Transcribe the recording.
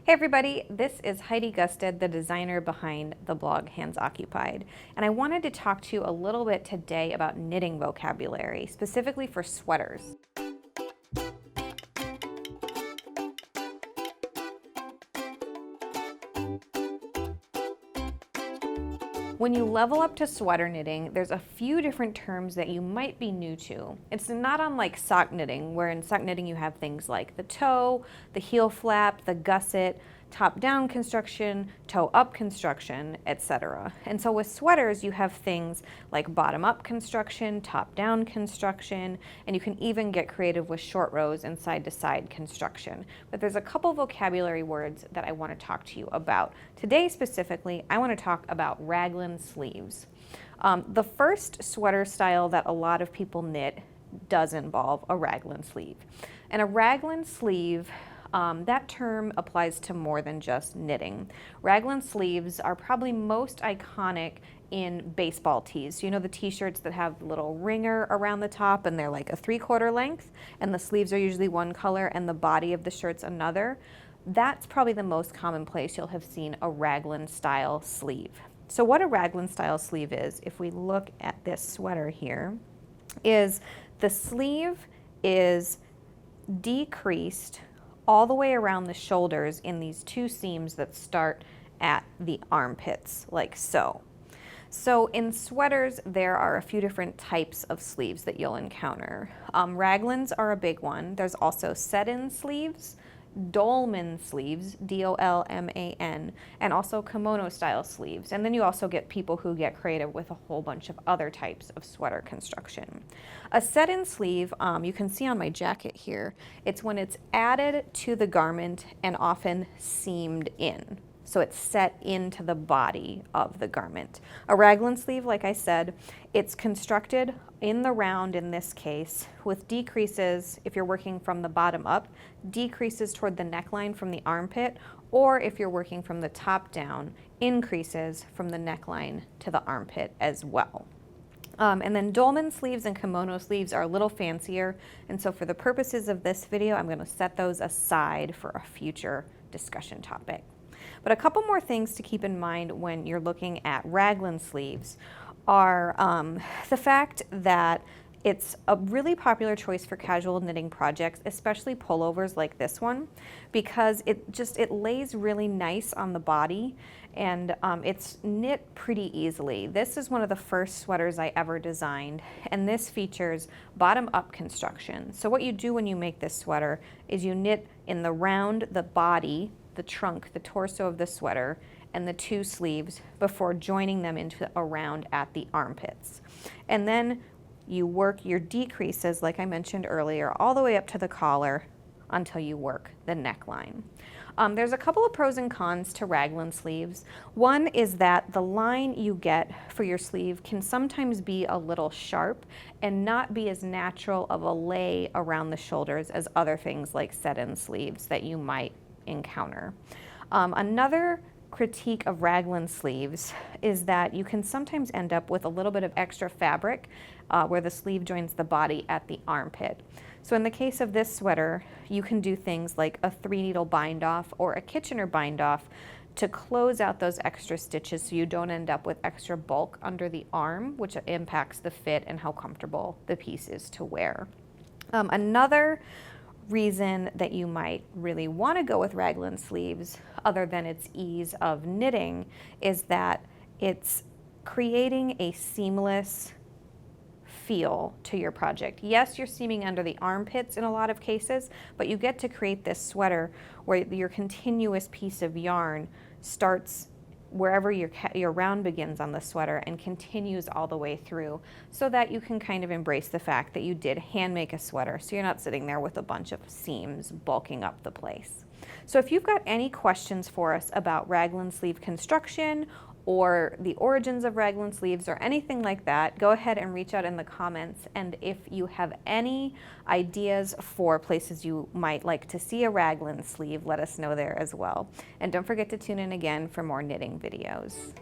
Hey everybody, this is Heidi Gusted, the designer behind the blog Hands Occupied, and I wanted to talk to you a little bit today about knitting vocabulary, specifically for sweaters. When you level up to sweater knitting, there's a few different terms that you might be new to. It's not unlike sock knitting, where in sock knitting you have things like the toe, the heel flap, the gusset, top-down construction, toe-up construction, etc. And so with sweaters, you have things like bottom-up construction, top-down construction, and you can even get creative with short rows and side-to-side construction. But there's a couple vocabulary words that I want to talk to you about. Today specifically, I want to talk about raglan sleeves. The first sweater style that a lot of people knit does involve a raglan sleeve. And a raglan sleeve, that term applies to more than just knitting. Raglan sleeves are probably most iconic in baseball tees. You know, the t-shirts that have the little ringer around the top and they're like a 3/4 length and the sleeves are usually one color and the body of the shirt's another. That's probably the most common place you'll have seen a raglan style sleeve. So what a raglan style sleeve is, if we look at this sweater here, is the sleeve is decreased all the way around the shoulders in these two seams that start at the armpits, like so. So in sweaters, there are a few different types of sleeves that you'll encounter. Raglans are a big one. There's also set-in sleeves, dolman sleeves, D-O-L-M-A-N, and also kimono style sleeves. And then you also get people who get creative with a whole bunch of other types of sweater construction. A set-in sleeve, you can see on my jacket here, it's when it's added to the garment and often seamed in. So it's set into the body of the garment. A raglan sleeve, like I said, it's constructed in the round in this case with decreases, if you're working from the bottom up, decreases toward the neckline from the armpit, or if you're working from the top down, increases from the neckline to the armpit as well. And then dolman sleeves and kimono sleeves are a little fancier, and so for the purposes of this video, I'm going to set those aside for a future discussion topic. But a couple more things to keep in mind when you're looking at raglan sleeves are the fact that it's a really popular choice for casual knitting projects, especially pullovers like this one, because it lays really nice on the body and it's knit pretty easily. This is one of the first sweaters I ever designed, and this features bottom-up construction. So what you do when you make this sweater is you knit in the round, the body, the trunk, the torso of the sweater, and the two sleeves before joining them into a round at the armpits. And then you work your decreases, like I mentioned earlier, all the way up to the collar until you work the neckline. There's a couple of pros and cons to raglan sleeves. One is that the line you get for your sleeve can sometimes be a little sharp and not be as natural of a lay around the shoulders as other things like set-in sleeves that you might encounter. Another critique of raglan sleeves is that you can sometimes end up with a little bit of extra fabric where the sleeve joins the body at the armpit. So in the case of this sweater, you can do things like a 3-needle bind off or a Kitchener bind off to close out those extra stitches so you don't end up with extra bulk under the arm, which impacts the fit and how comfortable the piece is to wear. Another reason that you might really want to go with raglan sleeves, other than its ease of knitting, is that it's creating a seamless feel to your project. Yes, you're seaming under the armpits in a lot of cases, but you get to create this sweater where your continuous piece of yarn starts wherever your round begins on the sweater and continues all the way through, so that you can kind of embrace the fact that you did hand make a sweater, so you're not sitting there with a bunch of seams bulking up the place. So if you've got any questions for us about raglan sleeve construction or the origins of raglan sleeves or anything like that, go ahead and reach out in the comments. And if you have any ideas for places you might like to see a raglan sleeve, let us know there as well. And don't forget to tune in again for more knitting videos.